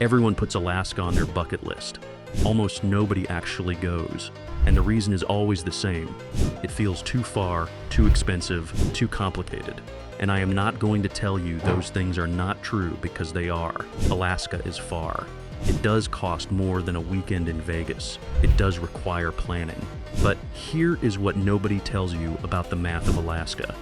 Everyone puts Alaska on their bucket list. Almost nobody actually goes. And the reason is always the same. It feels too far, too expensive, too complicated. And I am not going to tell you those things are not true because they are. Alaska is far. It does cost more than a weekend in Vegas. It does require planning. But here is what nobody tells you about the math of Alaska.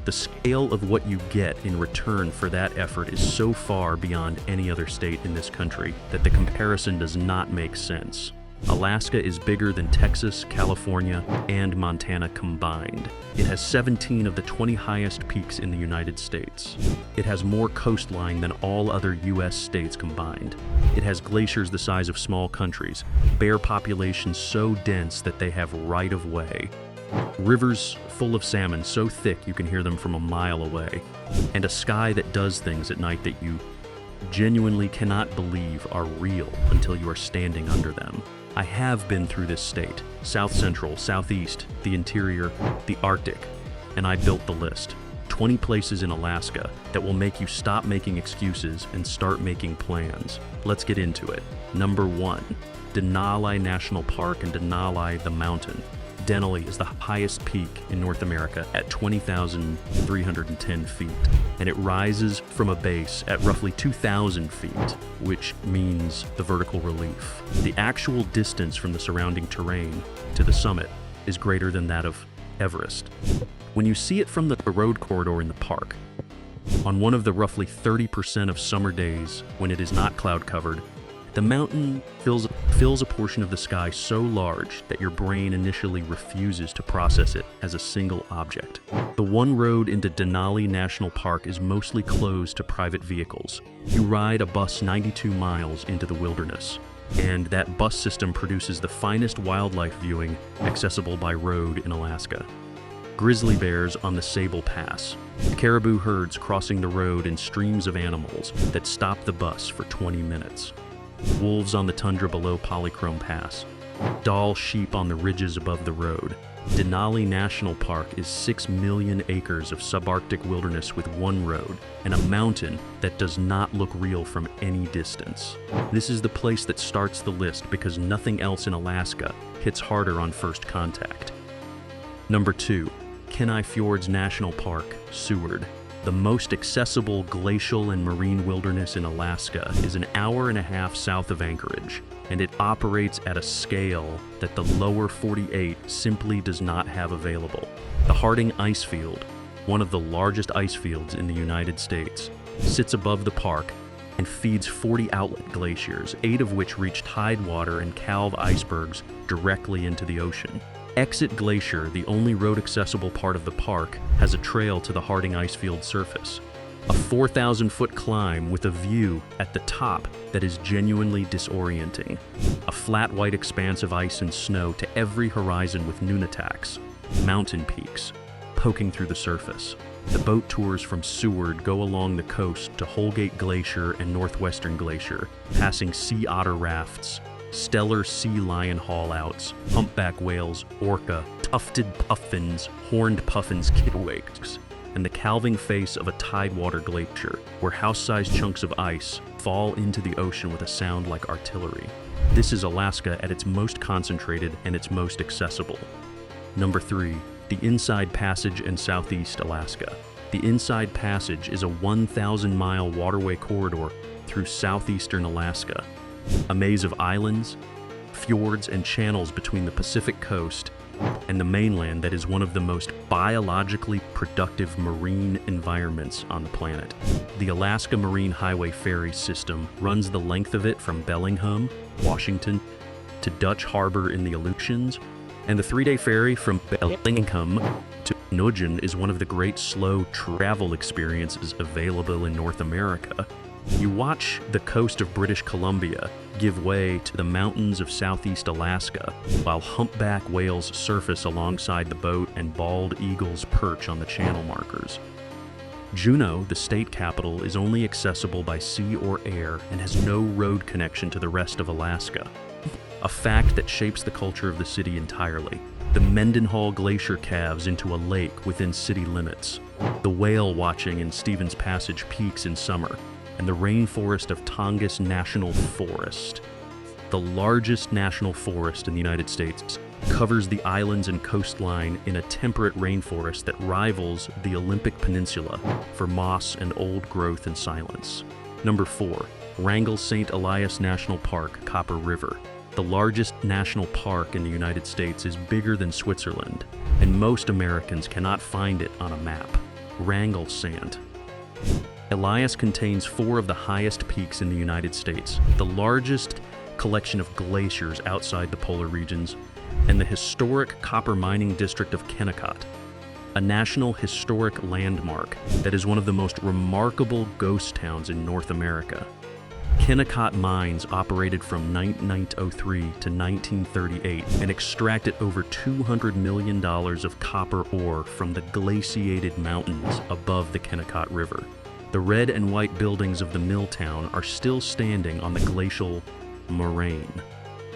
The scale of what you get in return for that effort is so far beyond any other state in this country that the comparison does not make sense. Alaska is bigger than Texas, California, and Montana combined. It has 17 of the 20 highest peaks in the United States. It has more coastline than all other U.S. states combined. It has glaciers the size of small countries, bear populations so dense that they have right-of-way, rivers full of salmon so thick you can hear them from a mile away, and a sky that does things at night that you genuinely cannot believe are real until you are standing under them. I have been through this state, South Central, Southeast, the interior, the Arctic, and I built the list. 20 places in Alaska that will make you stop making excuses and start making plans. Let's get into it. Number 1, Denali National Park and Denali the mountain. Denali is the highest peak in North America at 20,310 feet, and it rises from a base at roughly 2,000 feet, which means the vertical relief. The actual distance from the surrounding terrain to the summit is greater than that of Everest. When you see it from the road corridor in the park, on one of the roughly 30% of summer days when it is not cloud-covered, the mountain fills a portion of the sky so large that your brain initially refuses to process it as a single object. The one road into Denali National Park is mostly closed to private vehicles. You ride a bus 92 miles into the wilderness, and that bus system produces the finest wildlife viewing accessible by road in Alaska. Grizzly bears on the Sable Pass, caribou herds crossing the road in streams of animals that stop the bus for 20 minutes. Wolves on the tundra below Polychrome Pass, Dall sheep on the ridges above the road. Denali National Park is 6 million acres of subarctic wilderness with one road and a mountain that does not look real from any distance. This is the place that starts the list because nothing else in Alaska hits harder on first contact. Number 2, Kenai Fjords National Park, Seward. The most accessible glacial and marine wilderness in Alaska is an hour-and-a-half south of Anchorage, and it operates at a scale that the lower 48 simply does not have available. The Harding Ice Field, one of the largest ice fields in the United States, sits above the park and feeds 40 outlet glaciers, 8 of which reach tidewater and calve icebergs directly into the ocean. Exit Glacier, the only road-accessible part of the park, has a trail to the Harding Icefield surface. A 4,000-foot climb with a view at the top that is genuinely disorienting. A flat white expanse of ice and snow to every horizon with nunataks, mountain peaks, poking through the surface. The boat tours from Seward go along the coast to Holgate Glacier and Northwestern Glacier, passing sea otter rafts, stellar sea lion haulouts, humpback whales, orca, tufted puffins, horned puffins, kittiwakes, and the calving face of a tidewater glacier, where house-sized chunks of ice fall into the ocean with a sound like artillery. This is Alaska at its most concentrated and its most accessible. Number 3, the Inside Passage in Southeast Alaska. The Inside Passage is a 1,000-mile waterway corridor through southeastern Alaska. A maze of islands, fjords, and channels between the Pacific coast and the mainland that is one of the most biologically productive marine environments on the planet. The Alaska Marine Highway Ferry System runs the length of it from Bellingham, Washington, to Dutch Harbor in the Aleutians, and the 3-day ferry from Bellingham to Nugent is one of the great slow travel experiences available in North America. You watch the coast of British Columbia give way to the mountains of southeast Alaska, while humpback whales surface alongside the boat and bald eagles perch on the channel markers. Juneau, the state capital, is only accessible by sea or air and has no road connection to the rest of Alaska, a fact that shapes the culture of the city entirely. The Mendenhall Glacier calves into a lake within city limits. The whale watching in Stevens Passage peaks in summer, and the rainforest of Tongass National Forest. The largest national forest in the United States covers the islands and coastline in a temperate rainforest that rivals the Olympic Peninsula for moss and old growth and silence. Number 4, Wrangell St. Elias National Park, Copper River. The largest national park in the United States is bigger than Switzerland, and most Americans cannot find it on a map. Wrangell St. Elias contains 4 of the highest peaks in the United States, the largest collection of glaciers outside the polar regions, and the historic copper mining district of Kennecott, a national historic landmark that is one of the most remarkable ghost towns in North America. Kennecott Mines operated from 1903 to 1938 and extracted over $200 million of copper ore from the glaciated mountains above the Kennecott River. The red and white buildings of the mill town are still standing on the glacial moraine,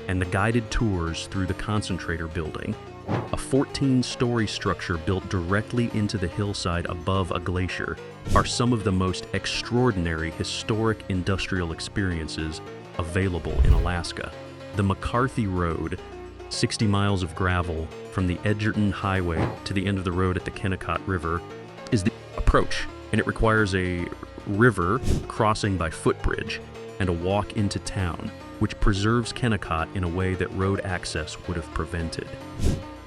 and the guided tours through the concentrator building, a 14-story structure built directly into the hillside above a glacier, are some of the most extraordinary historic industrial experiences available in Alaska. The McCarthy Road, 60 miles of gravel from the Edgerton Highway to the end of the road at the Kennecott River, is the approach, and it requires a river crossing by footbridge and a walk into town, which preserves Kennecott in a way that road access would have prevented.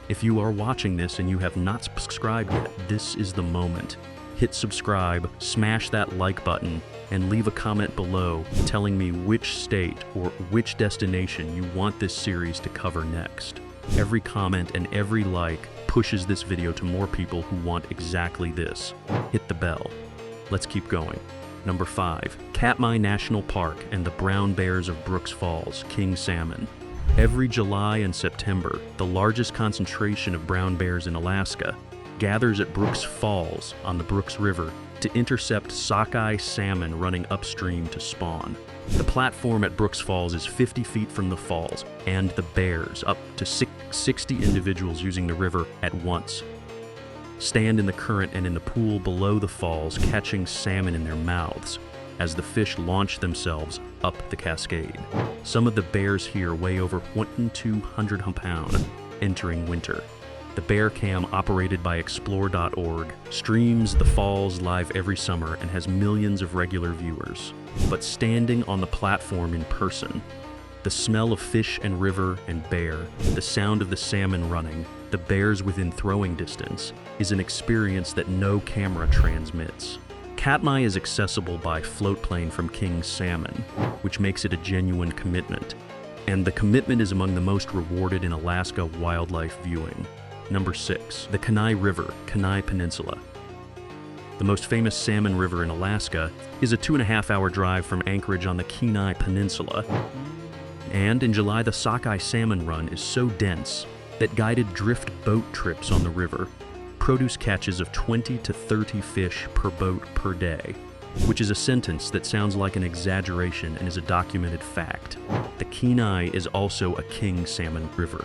If you are watching this and you have not subscribed yet, this is the moment. Hit subscribe, smash that like button, and leave a comment below telling me which state or which destination you want this series to cover next. Every comment and every like pushes this video to more people who want exactly this. Hit the bell. Let's keep going. Number 5, Katmai National Park and the brown bears of Brooks Falls, king salmon. Every July and September, the largest concentration of brown bears in Alaska gathers at Brooks Falls on the Brooks River to intercept sockeye salmon running upstream to spawn. The platform at Brooks Falls is 50 feet from the falls, and the bears, up to 60 individuals using the river at once, stand in the current and in the pool below the falls, catching salmon in their mouths as the fish launch themselves up the cascade. Some of the bears here weigh over 2,200 pounds entering winter. The Bear Cam, operated by Explore.org, streams the falls live every summer and has millions of regular viewers. But standing on the platform in person, the smell of fish and river and bear, the sound of the salmon running, the bears within throwing distance, is an experience that no camera transmits. Katmai is accessible by float plane from King Salmon, which makes it a genuine commitment. And the commitment is among the most rewarded in Alaska wildlife viewing. Number 6, the Kenai River, Kenai Peninsula. The most famous salmon river in Alaska is a 2.5-hour drive from Anchorage on the Kenai Peninsula. And in July, the sockeye salmon run is so dense that guided drift boat trips on the river produce catches of 20 to 30 fish per boat per day, which is a sentence that sounds like an exaggeration and is a documented fact. The Kenai is also a king salmon river.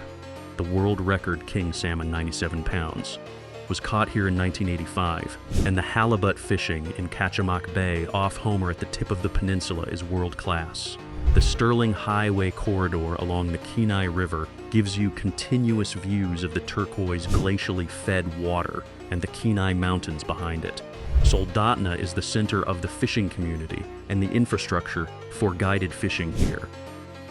The world record king salmon, 97 pounds, was caught here in 1985, and the halibut fishing in Kachemak Bay off Homer at the tip of the peninsula is world-class. The Sterling Highway corridor along the Kenai River gives you continuous views of the turquoise glacially fed water and the Kenai Mountains behind it. Soldotna is the center of the fishing community and the infrastructure for guided fishing here.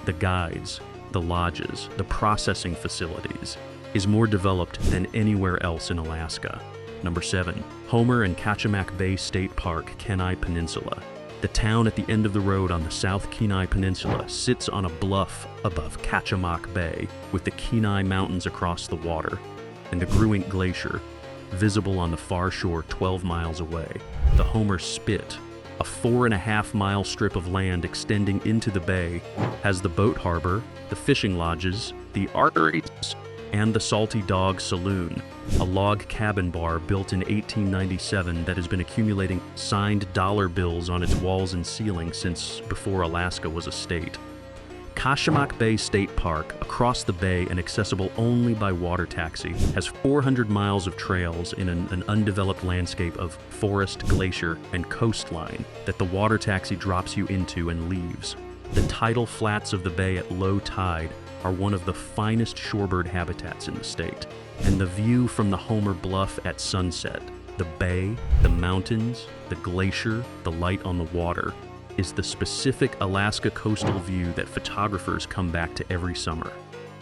The guides, the lodges, the processing facilities is more developed than anywhere else in Alaska. Number 7, Homer and Kachemak Bay State Park, Kenai Peninsula. The town at the end of the road on the South Kenai Peninsula sits on a bluff above Kachemak Bay with the Kenai Mountains across the water and the Gruint Glacier visible on the far shore 12 miles away. The Homer Spit, a 4.5-mile strip of land extending into the bay, has the boat harbor, the fishing lodges, the arteries, and the Salty Dog Saloon, a log cabin bar built in 1897 that has been accumulating signed dollar bills on its walls and ceiling since before Alaska was a state. Kachemak Bay State Park, across the bay and accessible only by water taxi, has 400 miles of trails in an undeveloped landscape of forest, glacier, and coastline that the water taxi drops you into and leaves. The tidal flats of the bay at low tide are one of the finest shorebird habitats in the state, and the view from the Homer Bluff at sunset, the bay, the mountains, the glacier, the light on the water, is the specific Alaska coastal view that photographers come back to every summer.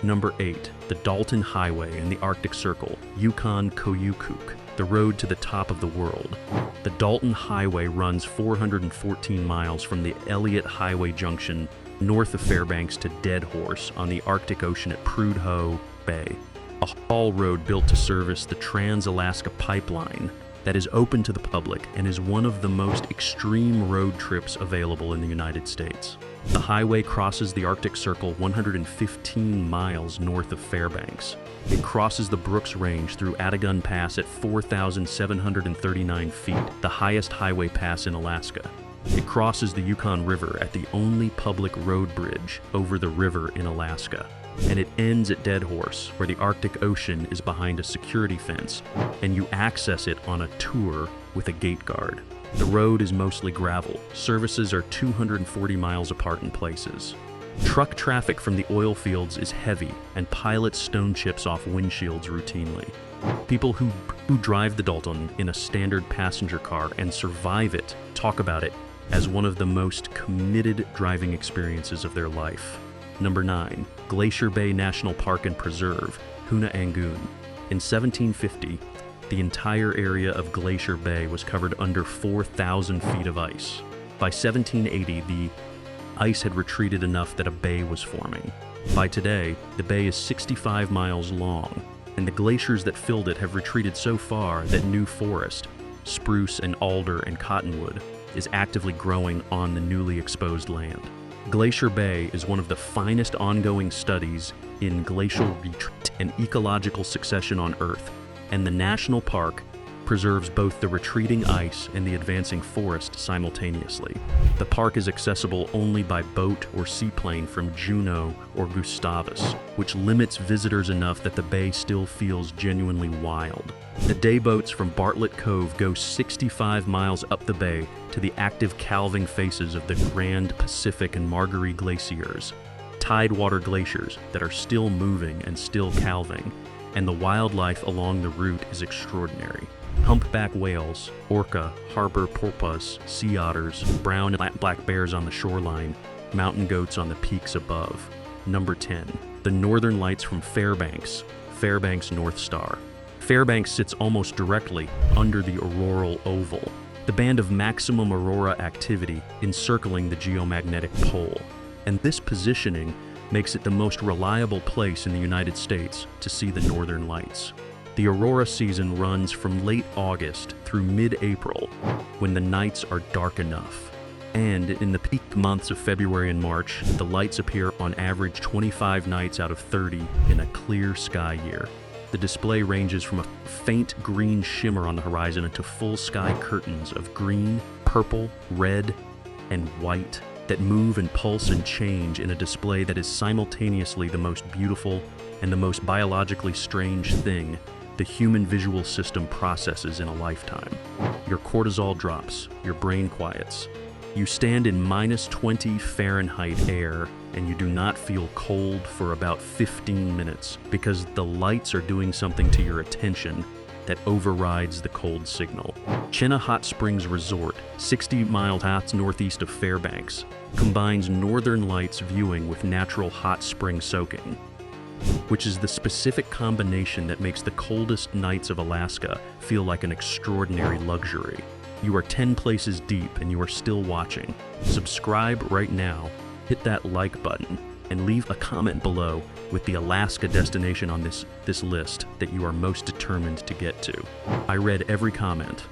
Number 8, the Dalton Highway in the Arctic Circle, Yukon-Koyukuk, the road to the top of the world. The Dalton Highway runs 414 miles from the Elliott Highway Junction north of Fairbanks to Dead Horse on the Arctic Ocean at Prudhoe Bay, a haul road built to service the Trans-Alaska Pipeline that is open to the public and is one of the most extreme road trips available in the United States. The highway crosses the Arctic Circle 115 miles north of Fairbanks. It crosses the Brooks Range through Atagun Pass at 4,739 feet, the highest highway pass in Alaska. It crosses the Yukon River at the only public road bridge over the river in Alaska. And it ends at Dead Horse, where the Arctic Ocean is behind a security fence, and you access it on a tour with a gate guard. The road is mostly gravel. Services are 240 miles apart in places. Truck traffic from the oil fields is heavy, and pilots stone chips off windshields routinely. People who drive the Dalton in a standard passenger car and survive it talk about it as one of the most committed driving experiences of their life. Number 9, Glacier Bay National Park and Preserve, Hoonah-Angoon. In 1750, the entire area of Glacier Bay was covered under 4,000 feet of ice. By 1780, the ice had retreated enough that a bay was forming. By today, the bay is 65 miles long, and the glaciers that filled it have retreated so far that new forest, spruce and alder and cottonwood, is actively growing on the newly exposed land. Glacier Bay is one of the finest ongoing studies in glacial retreat and ecological succession on Earth, and the national park preserves both the retreating ice and the advancing forest simultaneously. The park is accessible only by boat or seaplane from Juneau or Gustavus, which limits visitors enough that the bay still feels genuinely wild. The day boats from Bartlett Cove go 65 miles up the bay to the active calving faces of the Grand Pacific and Margaree glaciers, tidewater glaciers that are still moving and still calving, and the wildlife along the route is extraordinary. Humpback whales, orca, harbor porpoise, sea otters, brown and black bears on the shoreline, mountain goats on the peaks above. Number 10, the Northern Lights from Fairbanks, Fairbanks North Star. Fairbanks sits almost directly under the auroral oval, the band of maximum aurora activity encircling the geomagnetic pole. And this positioning makes it the most reliable place in the United States to see the Northern Lights. The aurora season runs from late August through mid-April, when the nights are dark enough. And in the peak months of February and March, the lights appear on average 25 nights out of 30 in a clear sky year. The display ranges from a faint green shimmer on the horizon into full sky curtains of green, purple, red, and white that move and pulse and change in a display that is simultaneously the most beautiful and the most biologically strange thing the human visual system processes in a lifetime. Your cortisol drops, your brain quiets. You stand in -20 Fahrenheit air and you do not feel cold for about 15 minutes because the lights are doing something to your attention that overrides the cold signal. Chena Hot Springs Resort, 60 miles northeast of Fairbanks, combines northern lights viewing with natural hot spring soaking, which is the specific combination that makes the coldest nights of Alaska feel like an extraordinary luxury. You are 10 places deep and you are still watching. Subscribe right now, hit that like button, and leave a comment below with the Alaska destination on this list that you are most determined to get to. I read every comment.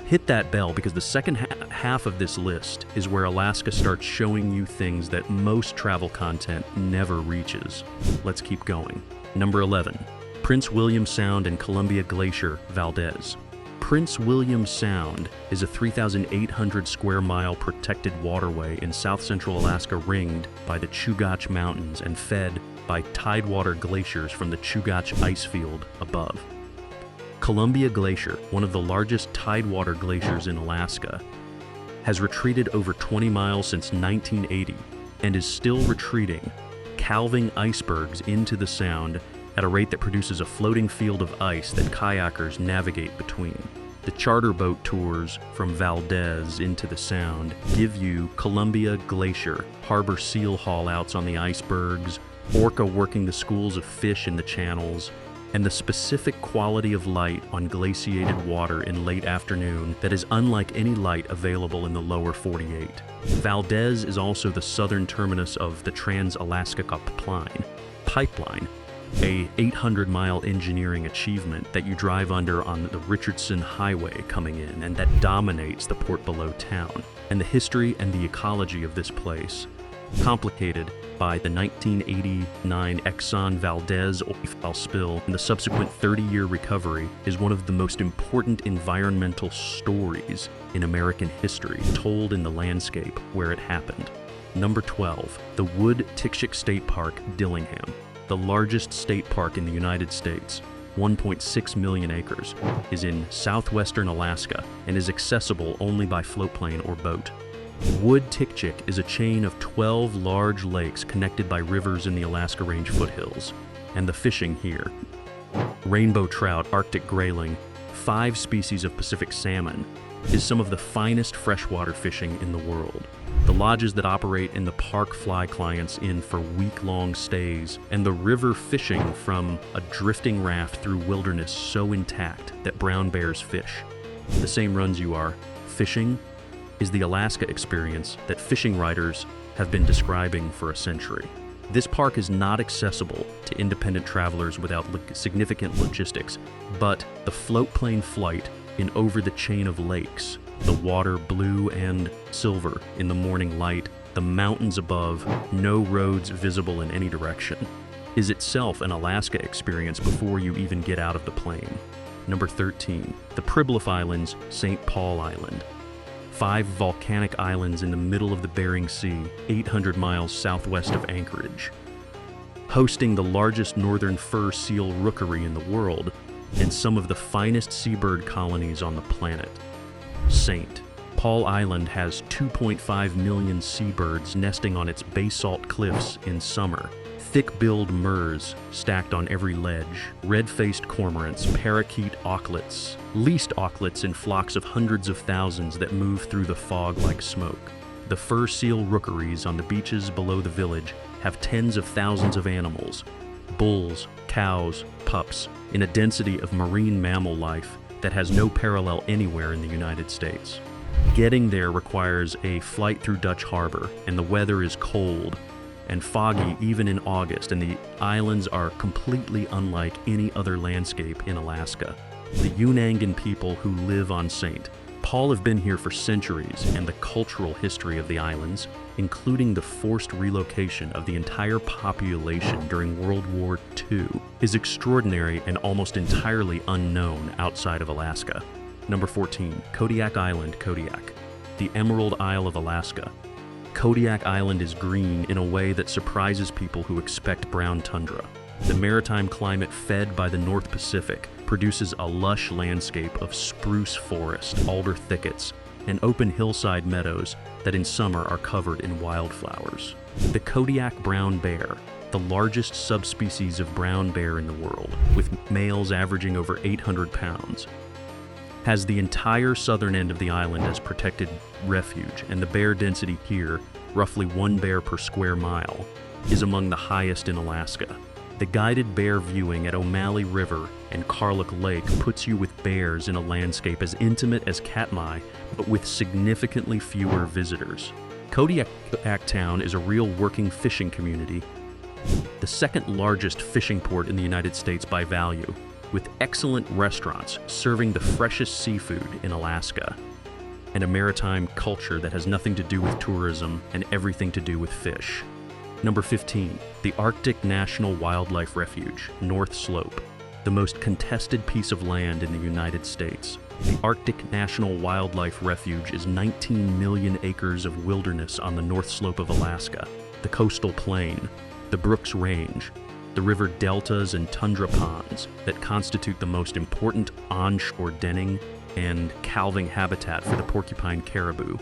Hit that bell because the second half of this list is where Alaska starts showing you things that most travel content never reaches. Let's keep going. Number 11, Prince William Sound and Columbia Glacier, Valdez. Prince William Sound is a 3,800 square mile protected waterway in south-central Alaska, ringed by the Chugach Mountains and fed by tidewater glaciers from the Chugach ice field above. Columbia Glacier, one of the largest tidewater glaciers in Alaska, has retreated over 20 miles since 1980 and is still retreating, calving icebergs into the sound at a rate that produces a floating field of ice that kayakers navigate between. The charter boat tours from Valdez into the sound give you Columbia Glacier, harbor seal haul-outs on the icebergs, orca working the schools of fish in the channels, and the specific quality of light on glaciated water in late afternoon that is unlike any light available in the lower 48. Valdez is also the southern terminus of the Trans-Alaska Pipeline, a 800-mile engineering achievement that you drive under on the Richardson Highway coming in, and that dominates the port below town. And the history and the ecology of this place, complicated by the 1989 Exxon Valdez oil spill and the subsequent 30-year recovery, is one of the most important environmental stories in American history, told in the landscape where it happened. Number 12, the Wood-Tikshik State Park, Dillingham. The largest state park in the United States, 1.6 million acres, is in southwestern Alaska and is accessible only by floatplane or boat. Wood-Tikshik is a chain of 12 large lakes connected by rivers in the Alaska Range foothills, and the fishing here: rainbow trout, Arctic grayling, 5 species of Pacific salmon, is some of the finest freshwater fishing in the world. The lodges that operate in the park fly clients in for week-long stays, and the river fishing from a drifting raft through wilderness so intact that brown bears fish. The same runs you are. Fishing is the Alaska experience that fishing writers have been describing for a century. This park is not accessible to independent travelers without significant logistics, but the floatplane flight in over the chain of lakes, the water blue and silver in the morning light, the mountains above, no roads visible in any direction, is itself an Alaska experience before you even get out of the plane. Number 13, the Pribilof Islands, St. Paul Island. 5 volcanic islands in the middle of the Bering Sea, 800 miles southwest of Anchorage, hosting the largest northern fur seal rookery in the world and some of the finest seabird colonies on the planet. St. Paul Island has 2.5 million seabirds nesting on its basalt cliffs in summer. Thick-billed murres stacked on every ledge, red-faced cormorants, parakeet auklets, least auklets in flocks of hundreds of thousands that move through the fog like smoke. The fur seal rookeries on the beaches below the village have tens of thousands of animals, bulls, cows, pups, in a density of marine mammal life that has no parallel anywhere in the United States. Getting there requires a flight through Dutch Harbor, and the weather is cold and foggy even in August, and the islands are completely unlike any other landscape in Alaska. The Unangan people who live on St. Paul have been here for centuries, and the cultural history of the islands, including the forced relocation of the entire population during World War II, is extraordinary and almost entirely unknown outside of Alaska. Number 14, Kodiak Island, Kodiak. The Emerald Isle of Alaska. Kodiak Island is green in a way that surprises people who expect brown tundra. The maritime climate fed by the North Pacific produces a lush landscape of spruce forest, alder thickets, and open hillside meadows that in summer are covered in wildflowers. The Kodiak brown bear, the largest subspecies of brown bear in the world, with males averaging over 800 pounds, has the entire southern end of the island as protected refuge, and the bear density here, roughly 1 bear per square mile, is among the highest in Alaska. The guided bear viewing at O'Malley River and Carlick Lake puts you with bears in a landscape as intimate as Katmai, but with significantly fewer visitors. Kodiak Town is a real working fishing community, the second largest fishing port in the United States by value, with excellent restaurants serving the freshest seafood in Alaska, and a maritime culture that has nothing to do with tourism and everything to do with fish. Number 15, the Arctic National Wildlife Refuge, North Slope, the most contested piece of land in the United States. The Arctic National Wildlife Refuge is 19 million acres of wilderness on the north slope of Alaska, the coastal plain, the Brooks Range, the river deltas and tundra ponds that constitute the most important onshore denning and calving habitat for the porcupine caribou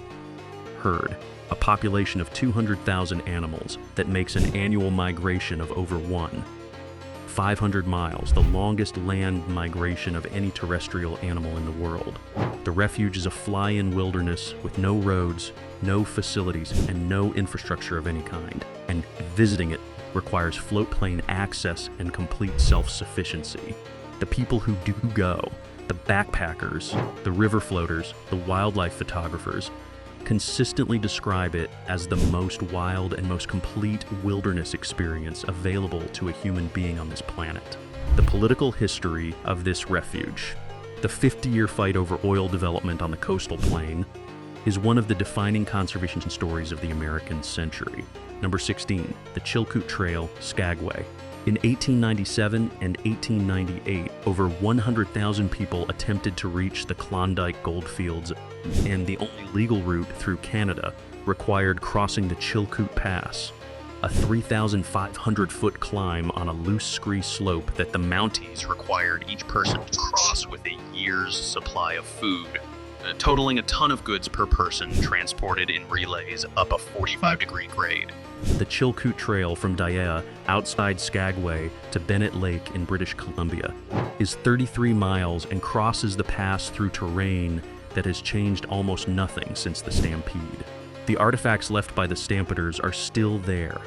herd, a population of 200,000 animals that makes an annual migration of over 500 miles, the longest land migration of any terrestrial animal in the world. The refuge is a fly-in wilderness with no roads, no facilities, and no infrastructure of any kind. And visiting it requires float plane access and complete self-sufficiency. The people who do go, the backpackers, the river floaters, the wildlife photographers, consistently describe it as the most wild and most complete wilderness experience available to a human being on this planet. The political history of this refuge, the 50-year fight over oil development on the coastal plain, is one of the defining conservation stories of the American century. Number 16, the Chilkoot Trail, Skagway. In 1897 and 1898, over 100,000 people attempted to reach the Klondike goldfields, and the only legal route through Canada required crossing the Chilkoot Pass, a 3,500-foot climb on a loose scree slope that the Mounties required each person to cross with a year's supply of food, totaling a ton of goods per person transported in relays up a 45-degree grade. The Chilkoot Trail from Dyea, outside Skagway, to Bennett Lake in British Columbia is 33 miles and crosses the pass through terrain that has changed almost nothing since the Stampede. The artifacts left by the stampeders are still there.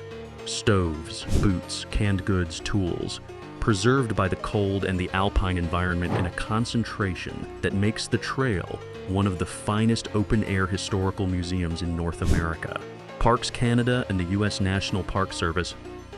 Stoves, boots, canned goods, tools, preserved by the cold and the alpine environment in a concentration that makes the trail one of the finest open-air historical museums in North America. Parks Canada and the U.S. National Park Service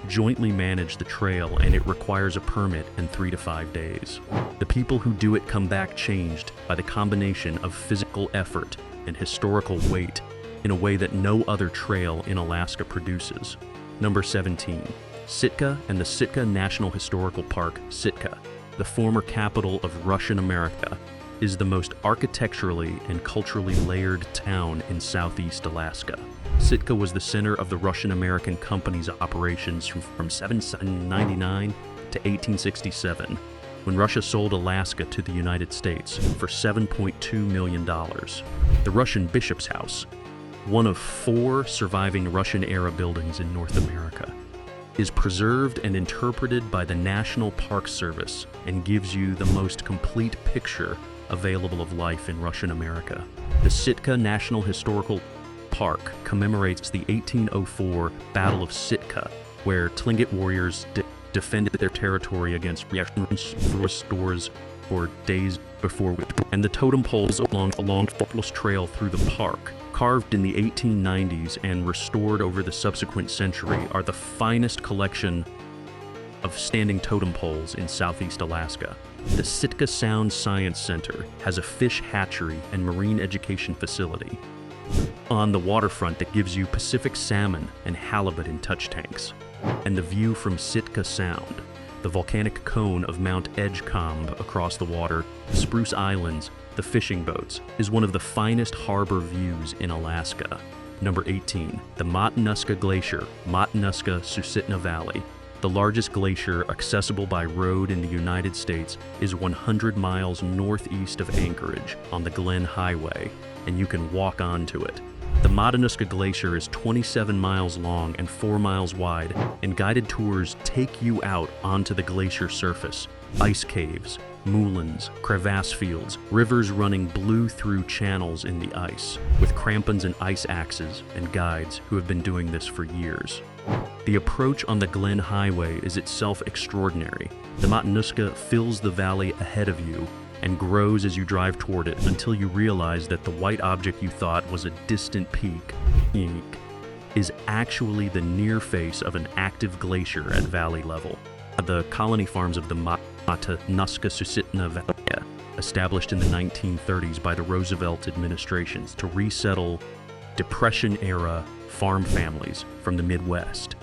jointly manage the trail, and it requires a permit in 3 to 5 days. The people who do it come back changed by the combination of physical effort and historical weight in a way that no other trail in Alaska produces. Number 17, Sitka and the Sitka National Historical Park. Sitka, the former capital of Russian America, is the most architecturally and culturally layered town in southeast Alaska. Sitka was the center of the Russian-American Company's operations from 1799 to 1867, when Russia sold Alaska to the United States for $7.2 million. The Russian Bishop's House, one of 4 surviving Russian-era buildings in North America, is preserved and interpreted by the National Park Service and gives you the most complete picture available of life in Russian America. The Sitka National Historical Park commemorates the 1804 Battle of Sitka, where Tlingit warriors defended their territory against Russian stores for days before, and the totem poles along the Forest Trail through the park, carved in the 1890s and restored over the subsequent century, are the finest collection of standing totem poles in southeast Alaska. The Sitka Sound Science Center has a fish hatchery and marine education facility on the waterfront that gives you Pacific salmon and halibut in touch tanks. And the view from Sitka Sound, the volcanic cone of Mount Edgecombe across the water, Spruce Islands, the fishing boats, is one of the finest harbor views in Alaska. Number 18, the Matanuska Glacier, Matanuska-Susitna Valley. The largest glacier accessible by road in the United States is 100 miles northeast of Anchorage on the Glen Highway, and you can walk onto it. The Matanuska Glacier is 27 miles long and 4 miles wide, and guided tours take you out onto the glacier surface. Ice caves, moulins, crevasse fields, rivers running blue through channels in the ice, with crampons and ice axes and guides who have been doing this for years. The approach on the Glen Highway is itself extraordinary. The Matanuska fills the valley ahead of you and grows as you drive toward it until you realize that the white object you thought was a distant peak is actually the near face of an active glacier at valley level. The colony farms of the Matanuska-Susitna Valley, established in the 1930s by the Roosevelt administrations to resettle Depression-era farm families from the Midwest,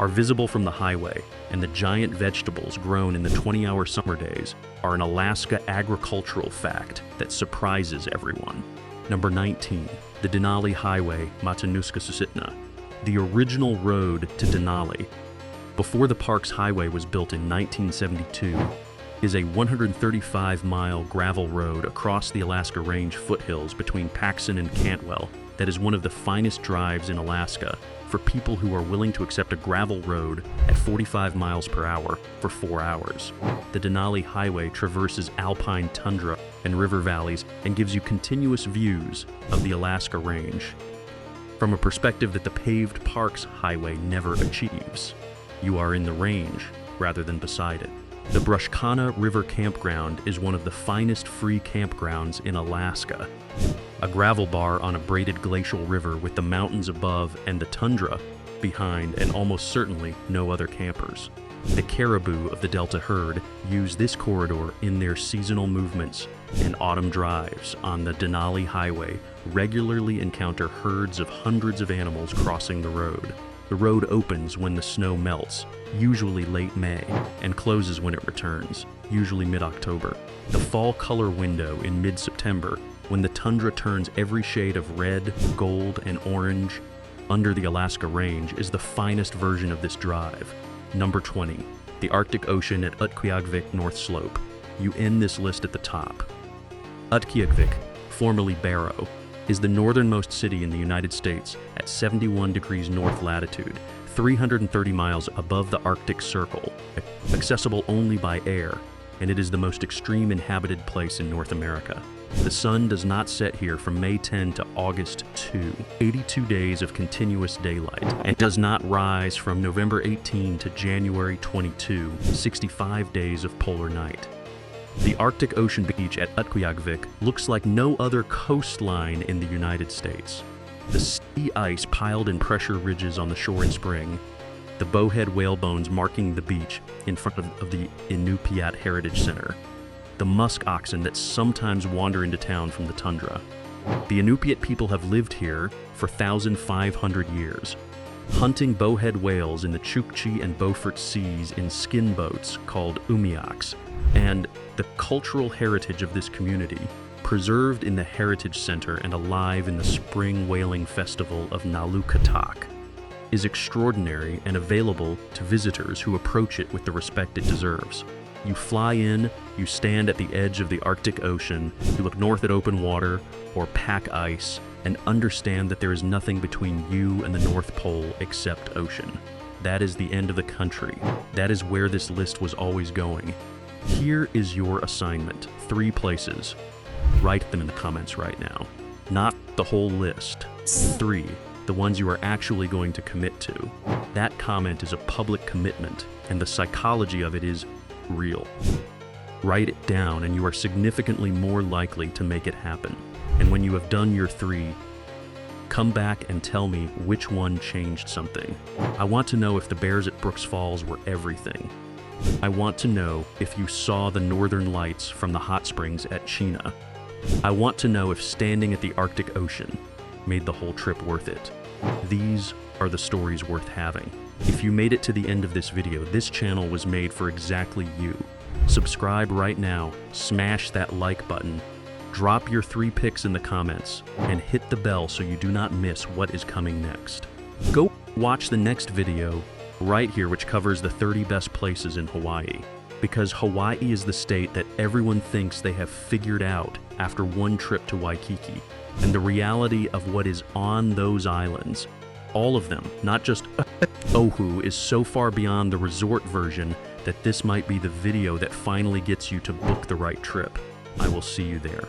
are visible from the highway, and the giant vegetables grown in the 20-hour summer days are an Alaska agricultural fact that surprises everyone. Number 19. The Denali Highway, Matanuska-Susitna. The original road to Denali, before the park's highway was built in 1972, is a 135-mile gravel road across the Alaska Range foothills between Paxson and Cantwell that is one of the finest drives in Alaska for people who are willing to accept a gravel road at 45 miles per hour for 4 hours. The Denali Highway traverses alpine tundra and river valleys and gives you continuous views of the Alaska Range from a perspective that the paved parks highway never achieves. You are in the range rather than beside it. The Brushkana River Campground is one of the finest free campgrounds in Alaska. A gravel bar on a braided glacial river with the mountains above and the tundra behind, and almost certainly no other campers. The caribou of the Delta herd use this corridor in their seasonal movements, and autumn drives on the Denali Highway regularly encounter herds of hundreds of animals crossing the road. The road opens when the snow melts, usually late May, and closes when it returns, usually mid-October. The fall color window in mid-September, when the tundra turns every shade of red, gold, and orange under the Alaska Range, is the finest version of this drive. Number 20. The Arctic Ocean at Utqiagvik North Slope. You end this list at the top. Utqiagvik, formerly Barrow, is the northernmost city in the United States at 71 degrees north latitude, 330 miles above the Arctic Circle, accessible only by air, and it is the most extreme inhabited place in North America. The sun does not set here from May 10 to August 2, 82 days of continuous daylight, and does not rise from November 18 to January 22, 65 days of polar night. The Arctic Ocean beach at Utqiagvik looks like no other coastline in the United States. The sea ice piled in pressure ridges on the shore in spring, the bowhead whale bones marking the beach in front of the Inupiat Heritage Center, the musk oxen that sometimes wander into town from the tundra. The Inupiat people have lived here for 1,500 years, hunting bowhead whales in the Chukchi and Beaufort Seas in skin boats called umiaks, and the cultural heritage of this community, preserved in the Heritage Center and alive in the spring whaling festival of Nalukatak, is extraordinary and available to visitors who approach it with the respect it deserves. You fly in, you stand at the edge of the Arctic Ocean, you look north at open water or pack ice, and understand that there is nothing between you and the North Pole except ocean. That is the end of the country. That is where this list was always going. Here is your assignment. 3 places. Write them in the comments right now. Not the whole list. 3. The ones you are actually going to commit to. That comment is a public commitment, and the psychology of it is real. Write it down, and you are significantly more likely to make it happen. And when you have done your 3, come back and tell me which one changed something. I want to know if the bears at Brooks Falls were everything. I want to know if you saw the northern lights from the hot springs at Chena. I want to know if standing at the Arctic Ocean made the whole trip worth it. These are the stories worth having. If you made it to the end of this video, this channel was made for exactly you. Subscribe right now, smash that like button, drop your 3 pics in the comments, and hit the bell so you do not miss what is coming next. Go watch the next video right here, which covers the 30 best places in Hawaii, because Hawaii is the state that everyone thinks they have figured out after one trip to Waikiki, and the reality of what is on those islands, all of them, not just Oahu, is so far beyond the resort version that this might be the video that finally gets you to book the right trip. I will see you there.